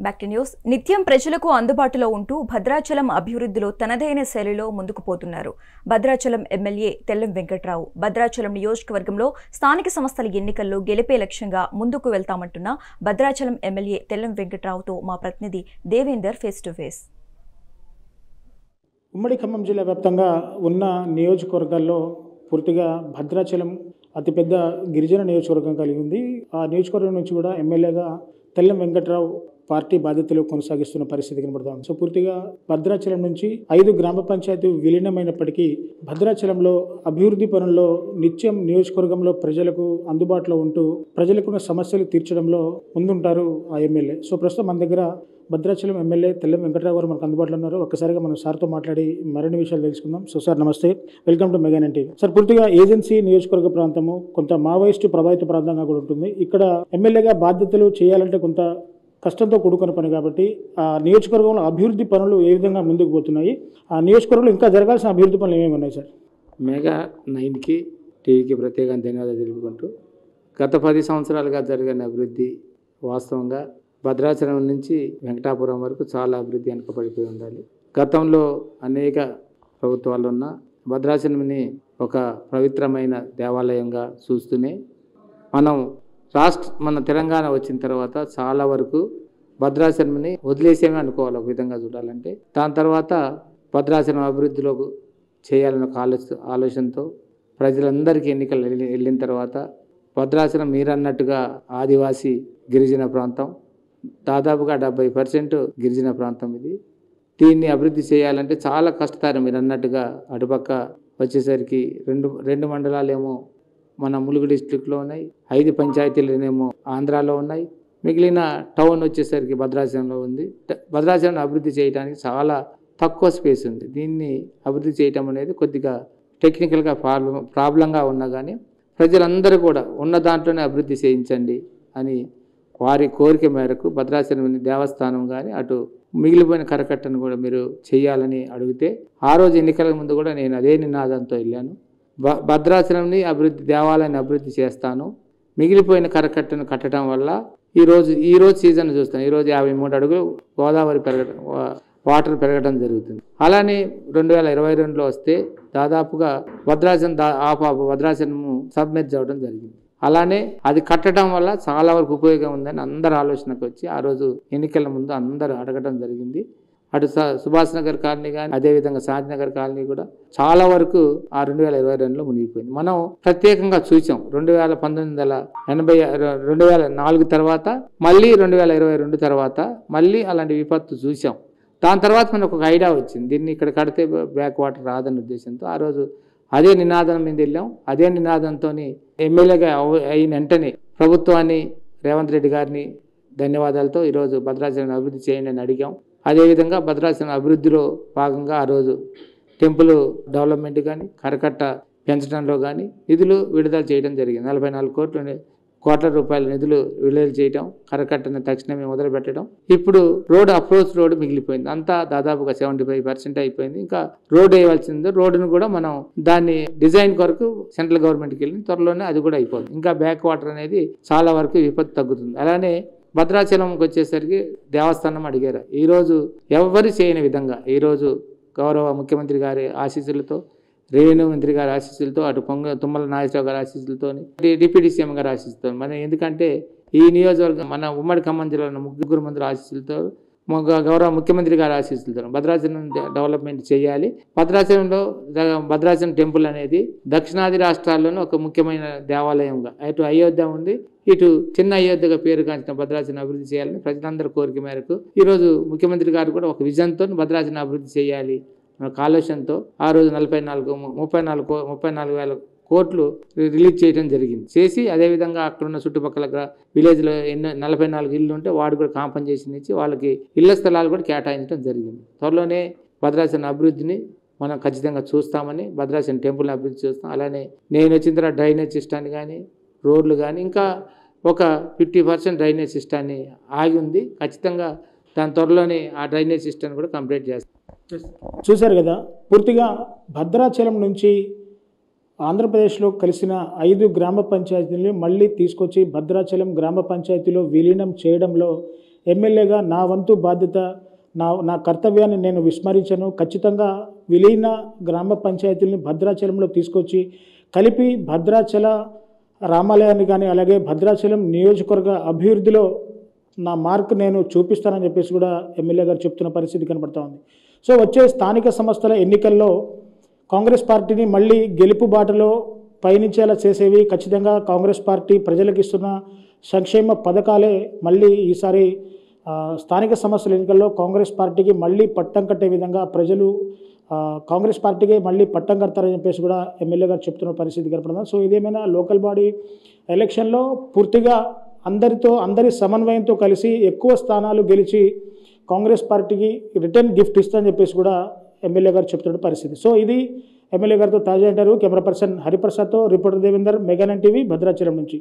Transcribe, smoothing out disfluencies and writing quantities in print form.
Back to news. నిత్యం ప్రజలకు అందుబాటులో ఉంటూ భద్రాచలం అభివృద్ధిలో తనదైన శైలిలో ముందుకు పోతున్నారు భద్రాచలం ఎమ్మెల్యే తెల్లం వెంకట్రావు. భద్రాచలం నియోజకవర్గంలో స్థానిక సంస్థల ఎన్నికల్లో గెలిపే లక్ష్యంగా ముందుకు వెళ్తామంటున్న భద్రాచలం ఎమ్మెల్యే తెల్లం వెంకట్రావుతో మా ప్రతినిధి దేవేందర్ ఫేస్ టు ఫేస్. ఉమ్మడి ఖమ్మం జిల్లా వ్యాప్తంగా ఉన్న నియోజకవర్గాల్లో పూర్తిగా భద్రాచలం అతిపెద్ద గిరిజన నియోజకవర్గం కలిగి ఉంది. ఆ నియోజకవర్గం నుంచి కూడా ఎమ్మెల్యేగా తెల్లం వెంకట్రావు పార్టీ బాధ్యతలు కొనసాగిస్తున్న పరిస్థితి కనబడుతుంది. సో పూర్తిగా భద్రాచలం నుంచి 5 గ్రామ పంచాయతీ విలీనమైనప్పటికీ భద్రాచలంలో అభివృద్ధి పనుల్లో నిత్యం నియోజకవర్గంలో ప్రజలకు అందుబాటులో ఉంటూ ప్రజలకున్న సమస్యలు తీర్చడంలో ముందుంటారు ఆ ఎమ్మెల్యే. సో ప్రస్తుతం మన దగ్గర భద్రాచలం ఎమ్మెల్యే తెల్లం వెంకట్రావు గారు మనకు అందుబాటులో ఉన్నారు. ఒక్కసారిగా మనం సార్తో మాట్లాడి మరిన్ని విషయాలు తెలుసుకుందాం. సో సార్ నమస్తే, welcome to mega 9 TV. Sir పూర్తిగా ఏజెన్సీ నియోజకవర్గ ప్రాంతము కొంత మావోయిస్టు ప్రభావిత ప్రాంతంగా కూడా ఉంటుంది. ఇక్కడ ఎమ్మెల్యేగా బాధ్యతలు చేయాలంటే కొంత కష్టంతో కూడుకున్న పని కాబట్టి ఆ నియోజకవర్గంలో అభివృద్ధి పనులు ఏ విధంగా ముందుకు పోతున్నాయి, ఆ నియోజకవర్గంలో ఇంకా జరగాల్సిన అభివృద్ధి పనులు ఏమేమి ఉన్నాయి సార్? మెగా 9కి టీవీకి ప్రత్యేకంగా ధన్యవాదాలు తెలుపుకుంటూ, గత 10 సంవత్సరాలుగా జరిగిన అభివృద్ధి వాస్తవంగా భద్రాచలం నుంచి వెంకటాపురం వరకు చాలా అభివృద్ధి వెనుకబడిపోయి ఉండాలి. గతంలో అనేక ప్రభుత్వాలు ఉన్న భద్రాచలంని ఒక పవిత్రమైన దేవాలయంగా చూస్తూనే మన తెలంగాణ వచ్చిన తర్వాత చాలా వరకు భద్రాచలంని వదిలేసేమే అనుకోవాలి. ఒక విధంగా చూడాలంటే దాని తర్వాత భద్రాచలం అభివృద్ధిలో చేయాలన్న ఒక ఆలోచనతో ప్రజలందరికీ ఎన్నికలు వెళ్ళిన తర్వాత భద్రాచలం మీరన్నట్టుగా ఆదివాసీ గిరిజన ప్రాంతం, దాదాపుగా 70% గిరిజన ప్రాంతం ఇది. దీన్ని అభివృద్ధి చేయాలంటే చాలా కష్టతరం. మీరు అన్నట్టుగా అటుపక్క వచ్చేసరికి రెండు మండలాలేమో మన ములుగు డిస్ట్రిక్ట్లో ఉన్నాయి, 5 పంచాయతీలనేమో ఆంధ్రాలో ఉన్నాయి, మిగిలిన టౌన్ వచ్చేసరికి భద్రాచలంలో ఉంది. భద్రాచలం అభివృద్ధి చేయడానికి చాలా తక్కువ స్పేస్ ఉంది. దీన్ని అభివృద్ధి చేయటం అనేది కొద్దిగా టెక్నికల్గా ప్రాబ్లంగా ఉన్నా కానీ ప్రజలందరూ కూడా ఉన్న దాంట్లోనే అభివృద్ధి చేయించండి అని వారి కోరిక మేరకు భద్రాచలం దేవస్థానం కానీ అటు మిగిలిపోయిన కరకట్టను కూడా మీరు చేయాలని అడిగితే ఆ రోజు ఎన్నికల ముందు కూడా నేను అదే నినాదంతో వెళ్ళాను. భద్రాచలంని దేవాలయాన్ని అభివృద్ధి చేస్తాను, మిగిలిపోయిన కరకట్టను కట్టడం వల్ల ఈరోజు సీజన్ చూస్తాను. ఈరోజు 53 అడుగులు గోదావరి వాటర్ పెరగడం జరుగుతుంది. అలానే 2022లో వస్తే దాదాపుగా భద్రాచలం సబ్మెర్జ్ అవ్వడం జరిగింది. అలానే అది కట్టడం వల్ల చాలా వరకు ఉపయోగం ఉందని అందరు ఆలోచనకు వచ్చి ఆ రోజు ఎన్నికల ముందు అందరూ అడగడం జరిగింది. అటు సుభాష్ నగర్ కాలనీ కానీ అదేవిధంగా శాంతినగర్ కాలనీ కూడా చాలా వరకు ఆ 2022లో మునిగిపోయింది. మనం ప్రత్యేకంగా చూసాం 2004 తర్వాత మళ్ళీ 2022 తర్వాత మళ్ళీ అలాంటి విపత్తు చూసాం. దాని తర్వాత మనకు ఒక ఐడియా వచ్చింది, దీన్ని ఇక్కడ కడితే బ్యాక్ వాటర్ రాదన్న ఉద్దేశంతో ఆ రోజు అదే నినాదం మీద వెళ్ళాం. అదే నినాదంతో ఎమ్మెల్యేగా అయిన వెంటనే ప్రభుత్వాన్ని, రేవంత్ రెడ్డి గారిని ధన్యవాదాలతో ఈరోజు భద్రాచలం అభివృద్ధి చేయండి అని అడిగాం. అదేవిధంగా భద్రాచలం అభివృద్ధిలో భాగంగా ఆ రోజు టెంపుల్ డెవలప్మెంట్ కానీ కరకట్ట పెంచడంలో కానీ నిధులు విడుదల చేయడం జరిగింది. 44 కోట్ల రూపాయల నిధులు విడుదల చేయడం, కరకట్టను తక్షణమే మొదలుపెట్టడం. ఇప్పుడు అప్రోచ్ రోడ్డు మిగిలిపోయింది. అంతా దాదాపుగా 75% అయిపోయింది. ఇంకా రోడ్డు వేయవలసింది. రోడ్డును కూడా మనం దాన్ని డిజైన్ కొరకు సెంట్రల్ గవర్నమెంట్కి వెళ్ళి త్వరలోనే అది కూడా అయిపోతుంది. ఇంకా బ్యాక్ వాటర్ అనేది చాలా వరకు విపత్తు తగ్గుతుంది. అలానే భద్రాచలంకి వచ్చేసరికి దేవస్థానం అడిగారు. ఈరోజు ఎవరు చేయని విధంగా ఈరోజు గౌరవ ముఖ్యమంత్రి గారి ఆశీస్సులతో, రెవెన్యూ మంత్రి గారి ఆశీస్సులతో, అటు తుమ్మల నాగేశ్వరరావు గారి ఆశీస్సులతో, డిప్యూటీ సీఎం గారి ఆశీస్సులతో, ఎందుకంటే ఈ నియోజకవర్గం మన ఉమ్మడి ఖమ్మం జిల్లాలో 3 మంత్రుల ఆశీస్సులతో, గౌరవ ముఖ్యమంత్రి గారి ఆశీస్సులతో భద్రాచలం డెవలప్మెంట్ చేయాలి. భద్రాచలం టెంపుల్ అనేది దక్షిణాది రాష్ట్రాల్లోనూ ఒక ముఖ్యమైన దేవాలయంగా అటు అయోధ్య ఉంది, ఇటు చిన్న అయోధ్యగా పేరుగాంచిన భద్రాచలం అభివృద్ధి చేయాలని ప్రజలందరి కోరిక మేరకు ఈరోజు ముఖ్యమంత్రి గారు కూడా ఒక విజన్తో భద్రాచలం అభివృద్ధి చేయాలి ఒక ఆలోచనతో ఆ రోజు 34,000 కోట్లు రిలీజ్ చేయడం జరిగింది. చేసి అదేవిధంగా అక్కడున్న చుట్టుపక్కల విలేజ్లో 44 ఇళ్ళు ఉంటే వాడు కూడా కాంపన్సేషన్ ఇచ్చి వాళ్ళకి ఇళ్ల స్థలాలు కూడా కేటాయించడం జరిగింది. త్వరలోనే భద్రాచలం అభివృద్ధిని మనం ఖచ్చితంగా చూస్తామని, భద్రాచలం టెంపుల్ని అభివృద్ధి చూస్తాం. అలానే నేను వచ్చిన తర్వాత డ్రైనేజ్ సిస్టాన్ని కానీ, రోడ్లు కానీ ఇంకా ఒక 50% డ్రైనేజ్ సిస్టాన్ని ఆగి ఉంది. ఖచ్చితంగా దాని త్వరలోనే ఆ డ్రైనేజ్ సిస్టమ్ కూడా కంప్లీట్ చేస్తాం. చూశారు కదా, పూర్తిగా భద్రాచలం నుంచి ఆంధ్రప్రదేశ్లో కలిసిన 5 గ్రామ పంచాయతీలను మళ్ళీ తీసుకొచ్చి భద్రాచలం గ్రామ పంచాయతీలో విలీనం చేయడంలో ఎమ్మెల్యేగా నా వంతు బాధ్యత నా కర్తవ్యాన్ని నేను విస్మరించను. ఖచ్చితంగా విలీన గ్రామ పంచాయతీలని భద్రాచలంలో తీసుకొచ్చి కలిపి భద్రాచల రామాలయాన్ని కానీ అలాగే భద్రాచలం నియోజకవర్గ అభివృద్ధిలో నా మార్క్ నేను చూపిస్తానని చెప్పేసి కూడా ఎమ్మెల్యే గారు చెప్తున్న పరిస్థితి కనబడుతూ ఉంది. సో వచ్చే స్థానిక సంస్థల ఎన్నికల్లో కాంగ్రెస్ పార్టీని మళ్ళీ గెలుపు బాటలో పయనించేలా చేసేవి ఖచ్చితంగా కాంగ్రెస్ పార్టీ ప్రజలకు ఇస్తున్న సంక్షేమ పథకాలే మళ్ళీ ఈసారి స్థానిక సంస్థల ఎన్నికల్లో కాంగ్రెస్ పార్టీకి మళ్ళీ పట్టం కట్టే విధంగా ప్రజలు కాంగ్రెస్ పార్టీకి మళ్ళీ పట్టం కడతారని చెప్పేసి కూడా ఎమ్మెల్యే గారు చెప్తున్న పరిస్థితి కనపడుతుంది. సో ఇదేమైనా లోకల్ బాడీ ఎలక్షన్లో పూర్తిగా అందరి సమన్వయంతో కలిసి ఎక్కువ స్థానాలు గెలిచి కాంగ్రెస్ పార్టీకి రిటర్న్ గిఫ్ట్ ఇస్తారని చెప్పేసి కూడా ఎమ్మెల్యే గారు చెప్తున్న పరిస్థితి. సో ఇది ఎమ్మెల్యే గారితో తాజా ఇంటర్వ్యూ. కెమెరా పర్సన్ హరిప్రసాద్తో reporter Devender, Mega 9 TV, Bhadrachalam నుంచి.